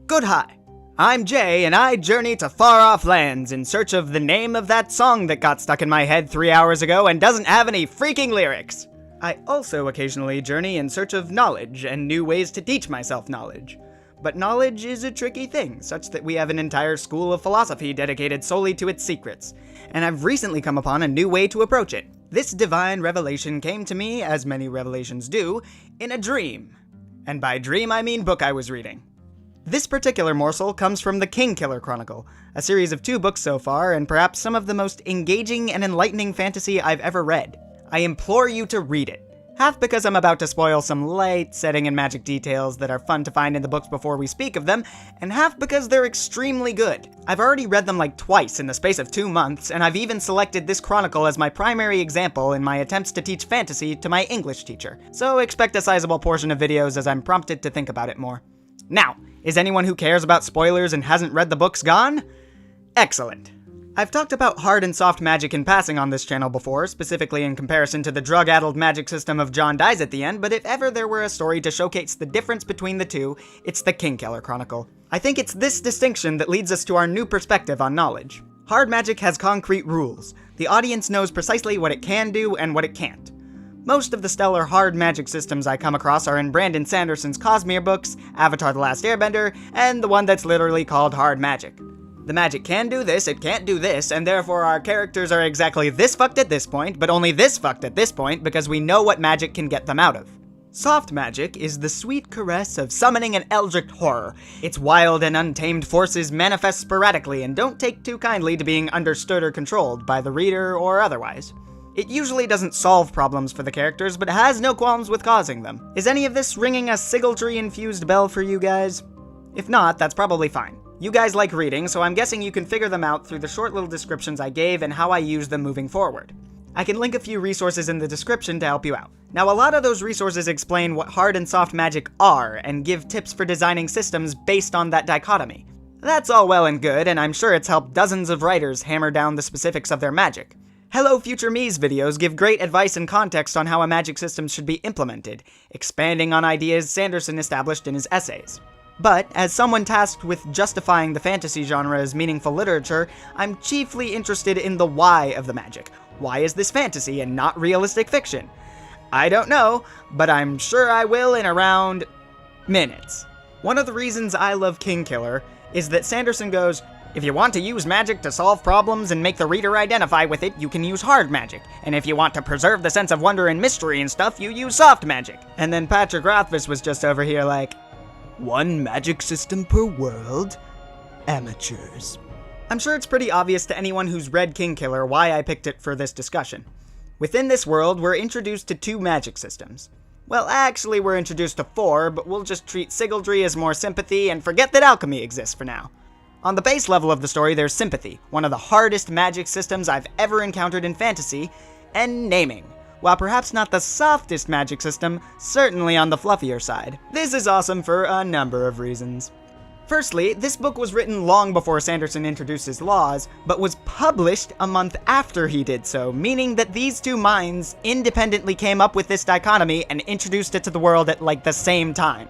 Good hi. I'm Jay, and I journey to far-off lands in search of the name of that song that got stuck in my head 3 hours ago and doesn't have any freaking lyrics. I also occasionally journey in search of knowledge and new ways to teach myself knowledge. But knowledge is a tricky thing, such that we have an entire school of philosophy dedicated solely to its secrets, and I've recently come upon a new way to approach it. This divine revelation came to me, as many revelations do, in a dream. And by dream I mean book I was reading. This particular morsel comes from the Kingkiller Chronicle, a series of 2 books so far, and perhaps some of the most engaging and enlightening fantasy I've ever read. I implore you to read it. Half because I'm about to spoil some light setting and magic details that are fun to find in the books before we speak of them, and half because they're extremely good. I've already read them like twice in the space of 2 months, and I've even selected this chronicle as my primary example in my attempts to teach fantasy to my English teacher, so expect a sizable portion of videos as I'm prompted to think about it more. Now, is anyone who cares about spoilers and hasn't read the books gone? Excellent. I've talked about hard and soft magic in passing on this channel before, specifically in comparison to the drug-addled magic system of John Dies at the End, but if ever there were a story to showcase the difference between the two, it's the Kingkiller Chronicle. I think it's this distinction that leads us to our new perspective on knowledge. Hard magic has concrete rules. The audience knows precisely what it can do and what it can't. Most of the stellar hard magic systems I come across are in Brandon Sanderson's Cosmere books, Avatar: The Last Airbender, and the one that's literally called Hard Magic. The magic can do this, it can't do this, and therefore our characters are exactly this fucked at this point, but only this fucked at this point because we know what magic can get them out of. Soft magic is the sweet caress of summoning an eldritch horror. Its wild and untamed forces manifest sporadically and don't take too kindly to being understood or controlled by the reader or otherwise. It usually doesn't solve problems for the characters, but has no qualms with causing them. Is any of this ringing a Sigiltree-infused bell for you guys? If not, that's probably fine. You guys like reading, so I'm guessing you can figure them out through the short little descriptions I gave and how I use them moving forward. I can link a few resources in the description to help you out. Now, a lot of those resources explain what hard and soft magic are and give tips for designing systems based on that dichotomy. That's all well and good, and I'm sure it's helped dozens of writers hammer down the specifics of their magic. Hello Future Me's videos give great advice and context on how a magic system should be implemented, expanding on ideas Sanderson established in his essays. But, as someone tasked with justifying the fantasy genre as meaningful literature, I'm chiefly interested in the why of the magic. Why is this fantasy and not realistic fiction? I don't know, but I'm sure I will in around minutes. One of the reasons I love Kingkiller is that Sanderson goes, if you want to use magic to solve problems and make the reader identify with it, you can use hard magic. And if you want to preserve the sense of wonder and mystery and stuff, you use soft magic. And then Patrick Rothfuss was just over here like, 1 magic system per world? Amateurs. I'm sure it's pretty obvious to anyone who's read Kingkiller why I picked it for this discussion. Within this world, we're introduced to 2 magic systems. Well, actually we're introduced to 4, but we'll just treat Sigiltree as more sympathy and forget that alchemy exists for now. On the base level of the story, there's sympathy, one of the hardest magic systems I've ever encountered in fantasy, and naming. While perhaps not the softest magic system, certainly on the fluffier side. This is awesome for a number of reasons. Firstly, this book was written long before Sanderson introduced his laws, but was published a month after he did so, meaning that these 2 minds independently came up with this dichotomy and introduced it to the world at like the same time.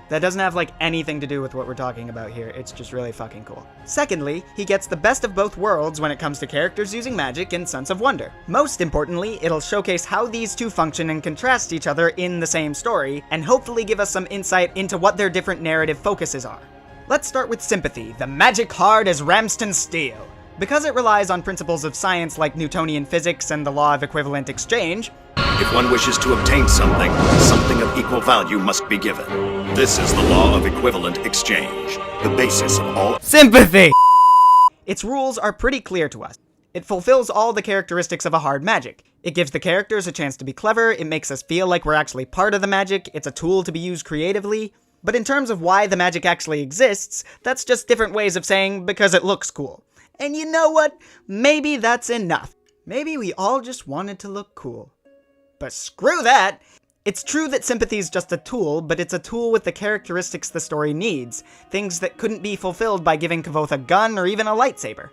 That doesn't have like anything to do with what we're talking about here, it's just really fucking cool. Secondly, he gets the best of both worlds when it comes to characters using magic and sense of wonder. Most importantly, it'll showcase how these 2 function and contrast each other in the same story, and hopefully give us some insight into what their different narrative focuses are. Let's start with sympathy, the magic hard as Ramston steel. Because it relies on principles of science like Newtonian physics and the law of equivalent exchange, if one wishes to obtain something, something of equal value must be given. This is the law of equivalent exchange, the basis of all sympathy! Its rules are pretty clear to us. It fulfills all the characteristics of a hard magic. It gives the characters a chance to be clever, it makes us feel like we're actually part of the magic, it's a tool to be used creatively. But in terms of why the magic actually exists, that's just different ways of saying because it looks cool. And you know what? Maybe that's enough. Maybe we all just wanted to look cool. But screw that! It's true that sympathy is just a tool, but it's a tool with the characteristics the story needs, things that couldn't be fulfilled by giving Kavoth a gun or even a lightsaber.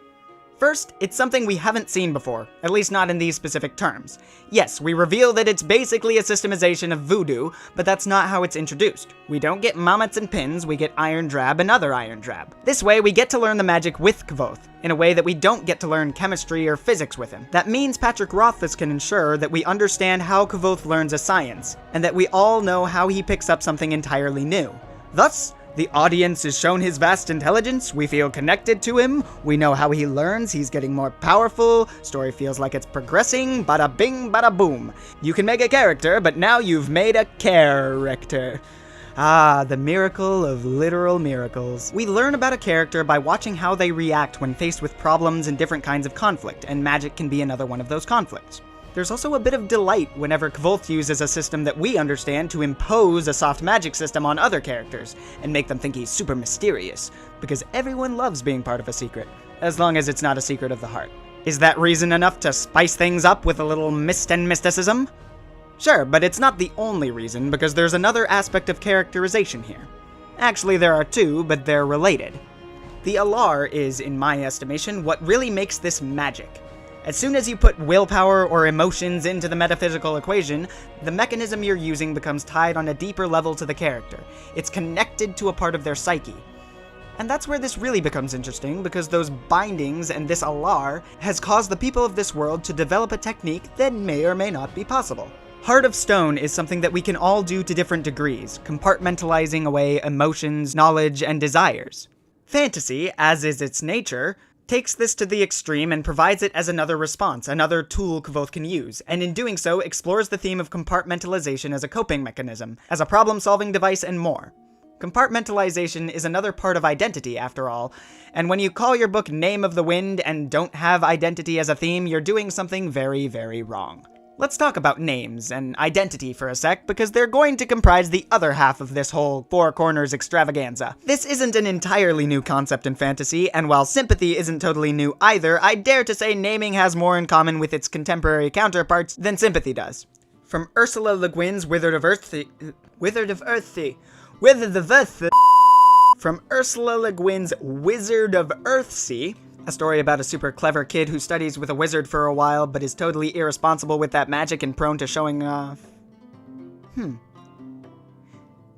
First, it's something we haven't seen before, at least not in these specific terms. Yes, we reveal that it's basically a systemization of voodoo, but that's not how it's introduced. We don't get mammets and pins, we get iron drab and other iron drab. This way, we get to learn the magic with Kvoth, in a way that we don't get to learn chemistry or physics with him. That means Patrick Rothfuss can ensure that we understand how Kvoth learns a science, and that we all know how he picks up something entirely new. Thus, the audience is shown his vast intelligence, we feel connected to him, we know how he learns, he's getting more powerful, story feels like it's progressing, bada bing, bada boom. You can make a character, but now you've made a character. Ah, the miracle of literal miracles. We learn about a character by watching how they react when faced with problems and different kinds of conflict, and magic can be another one of those conflicts. There's also a bit of delight whenever Kvoth uses a system that we understand to impose a soft magic system on other characters, and make them think he's super mysterious, because everyone loves being part of a secret, as long as it's not a secret of the heart. Is that reason enough to spice things up with a little mist and mysticism? Sure, but it's not the only reason, because there's another aspect of characterization here. Actually, there are two, but they're related. The Alar is, in my estimation, what really makes this magic. As soon as you put willpower or emotions into the metaphysical equation, the mechanism you're using becomes tied on a deeper level to the character. It's connected to a part of their psyche. And that's where this really becomes interesting, because those bindings and this Alar has caused the people of this world to develop a technique that may or may not be possible. Heart of Stone is something that we can all do to different degrees, compartmentalizing away emotions, knowledge, and desires. Fantasy, as is its nature, takes this to the extreme and provides it as another response, another tool Kvoth can use, and in doing so explores the theme of compartmentalization as a coping mechanism, as a problem-solving device, and more. Compartmentalization is another part of identity, after all, and when you call your book Name of the Wind and don't have identity as a theme, you're doing something very, very wrong. Let's talk about names and identity for a sec, because they're going to comprise the other half of this whole Four Corners extravaganza. This isn't an entirely new concept in fantasy, and while sympathy isn't totally new either, I dare to say naming has more in common with its contemporary counterparts than sympathy does. From Ursula Le Guin's From Ursula Le Guin's Wizard of Earthsea, a story about a super clever kid who studies with a wizard for a while, but is totally irresponsible with that magic and prone to showing off.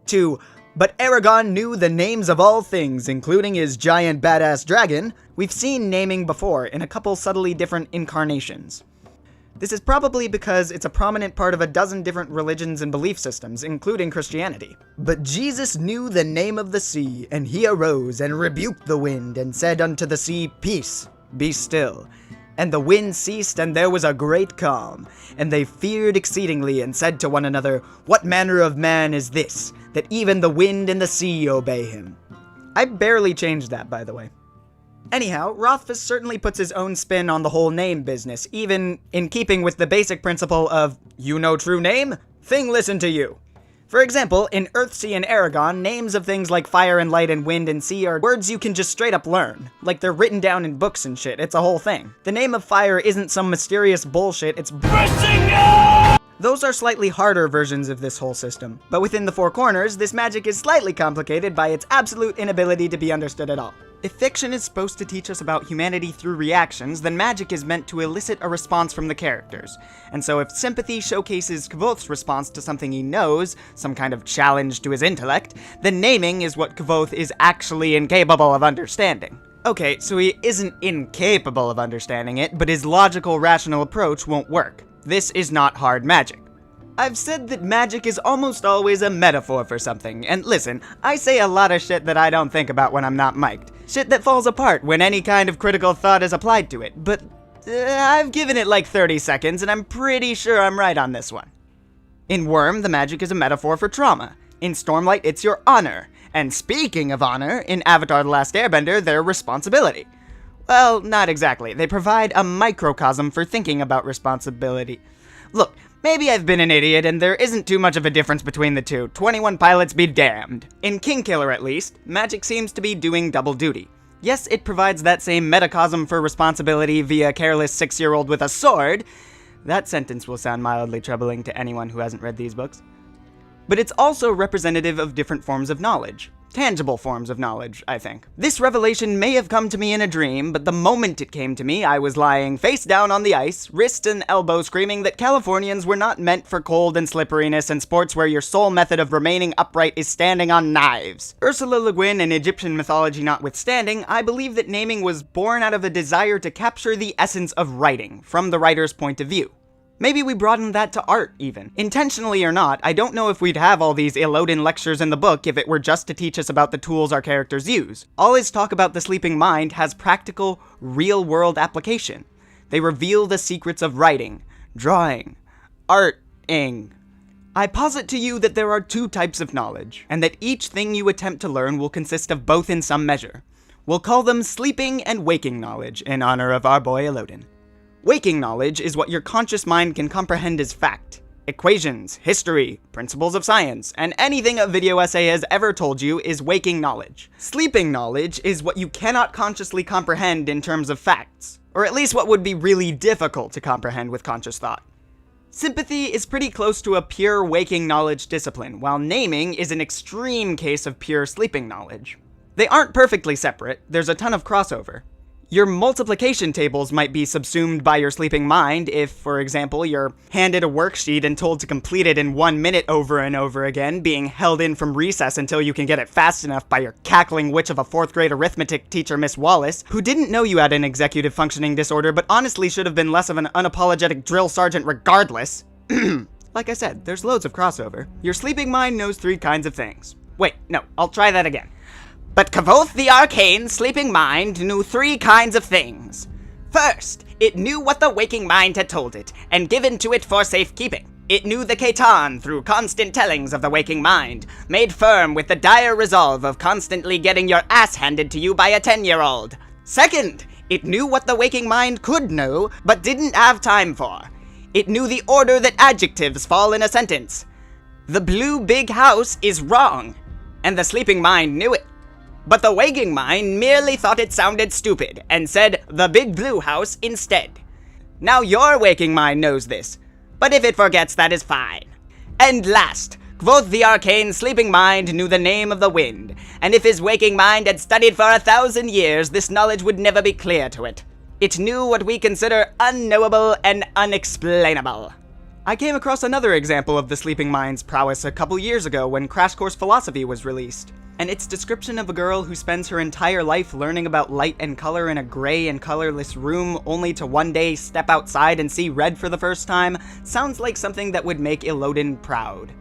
To, but Aragon knew the names of all things, including his giant badass dragon. We've seen naming before in a couple subtly different incarnations. This is probably because it's a prominent part of a dozen different religions and belief systems, including Christianity. But Jesus knew the name of the sea, and he arose and rebuked the wind, and said unto the sea, Peace, be still. And the wind ceased, and there was a great calm. And they feared exceedingly, and said to one another, What manner of man is this, that even the wind and the sea obey him? I barely changed that, by the way. Anyhow, Rothfuss certainly puts his own spin on the whole name business, even in keeping with the basic principle of, you know true name? Thing listen to you. For example, in Earthsea and Aragon, names of things like fire and light and wind and sea are words you can just straight up learn. Like they're written down in books and shit, it's a whole thing. The name of fire isn't some mysterious bullshit, it's Those are slightly harder versions of this whole system, but within the Four Corners, this magic is slightly complicated by its absolute inability to be understood at all. If fiction is supposed to teach us about humanity through reactions, then magic is meant to elicit a response from the characters. And so if sympathy showcases Kvoth's response to something he knows, some kind of challenge to his intellect, then naming is what Kvoth is actually incapable of understanding. Okay, so he isn't incapable of understanding it, but his logical, rational approach won't work. This is not hard magic. I've said that magic is almost always a metaphor for something, and listen, I say a lot of shit that I don't think about when I'm not mic'd. Shit that falls apart when any kind of critical thought is applied to it, but I've given it like 30 seconds, and I'm pretty sure I'm right on this one. In Worm, the magic is a metaphor for trauma. In Stormlight, it's your honor. And speaking of honor, in Avatar: The Last Airbender, their responsibility. Well, not exactly. They provide a microcosm for thinking about responsibility. Look, maybe I've been an idiot and there isn't too much of a difference between the two. 21 Pilots be damned. In Kingkiller, at least, magic seems to be doing double duty. Yes, it provides that same metacosm for responsibility via careless 6-year-old with a sword. That sentence will sound mildly troubling to anyone who hasn't read these books. But it's also representative of different forms of knowledge. Tangible forms of knowledge, I think. This revelation may have come to me in a dream, but the moment it came to me, I was lying face down on the ice, wrist and elbow screaming that Californians were not meant for cold and slipperiness and sports where your sole method of remaining upright is standing on knives. Ursula Le Guin and Egyptian mythology notwithstanding, I believe that naming was born out of a desire to capture the essence of writing, from the writer's point of view. Maybe we broadened that to art, even. Intentionally or not, I don't know if we'd have all these Elodin lectures in the book if it were just to teach us about the tools our characters use. All his talk about the sleeping mind has practical, real-world application. They reveal the secrets of writing, drawing, art-ing. I posit to you that there are two types of knowledge, and that each thing you attempt to learn will consist of both in some measure. We'll call them sleeping and waking knowledge, in honor of our boy Elodin. Waking knowledge is what your conscious mind can comprehend as fact. Equations, history, principles of science, and anything a video essay has ever told you is waking knowledge. Sleeping knowledge is what you cannot consciously comprehend in terms of facts, or at least what would be really difficult to comprehend with conscious thought. Sympathy is pretty close to a pure waking knowledge discipline, while naming is an extreme case of pure sleeping knowledge. They aren't perfectly separate, there's a ton of crossover. Your multiplication tables might be subsumed by your sleeping mind if, for example, you're handed a worksheet and told to complete it in 1 minute over and over again, being held in from recess until you can get it fast enough by your cackling witch of a 4th grade arithmetic teacher, Miss Wallace, who didn't know you had an executive functioning disorder but honestly should have been less of an unapologetic drill sergeant regardless. Like I said, there's loads of crossover. Your sleeping mind knows 3 kinds of things. Wait, no, I'll try that again. But Kavoth the Arcane sleeping mind knew 3 kinds of things. First, it knew what the waking mind had told it, and given to it for safekeeping. It knew the Ketan through constant tellings of the waking mind, made firm with the dire resolve of constantly getting your ass handed to you by a 10-year-old. Second, it knew what the waking mind could know, but didn't have time for. It knew the order that adjectives fall in a sentence. The blue big house is wrong, and the sleeping mind knew it. But the waking mind merely thought it sounded stupid, and said the big blue house instead. Now your waking mind knows this, but if it forgets, that is fine. And last, Kvoth the Arcane sleeping mind knew the name of the wind, and if his waking mind had studied for 1,000 years, this knowledge would never be clear to it. It knew what we consider unknowable and unexplainable. I came across another example of the sleeping mind's prowess a couple years ago when Crash Course Philosophy was released. And its description of a girl who spends her entire life learning about light and color in a gray and colorless room only to one day step outside and see red for the first time sounds like something that would make Elodin proud.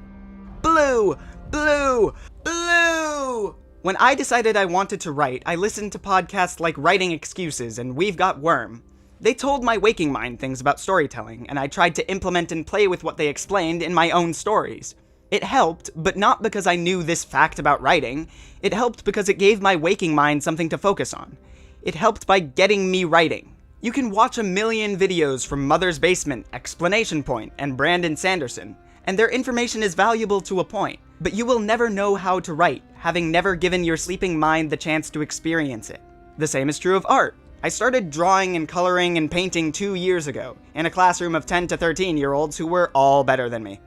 Blue! Blue! Blue! When I decided I wanted to write, I listened to podcasts like Writing Excuses and We've Got Worm. They told my waking mind things about storytelling, and I tried to implement and play with what they explained in my own stories. It helped, but not because I knew this fact about writing. It helped because it gave my waking mind something to focus on. It helped by getting me writing. You can watch a million videos from Mother's Basement, Explanation Point, and Brandon Sanderson, and their information is valuable to a point, but you will never know how to write, having never given your sleeping mind the chance to experience it. The same is true of art. I started drawing and coloring and painting 2 years ago, in a classroom of 10 to 13-year-olds who were all better than me.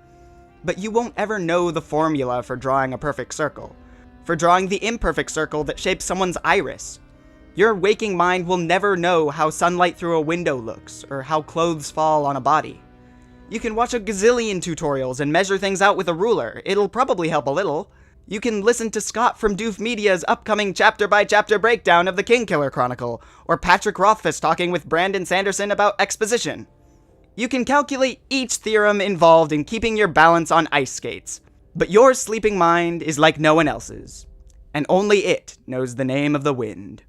But you won't ever know the formula for drawing a perfect circle, for drawing the imperfect circle that shapes someone's iris. Your waking mind will never know how sunlight through a window looks, or how clothes fall on a body. You can watch a gazillion tutorials and measure things out with a ruler. It'll probably help a little. You can listen to Scott from Doof Media's upcoming chapter-by-chapter breakdown of the Kingkiller Chronicle, or Patrick Rothfuss talking with Brandon Sanderson about exposition. You can calculate each theorem involved in keeping your balance on ice skates, but your sleeping mind is like no one else's, and only it knows the name of the wind.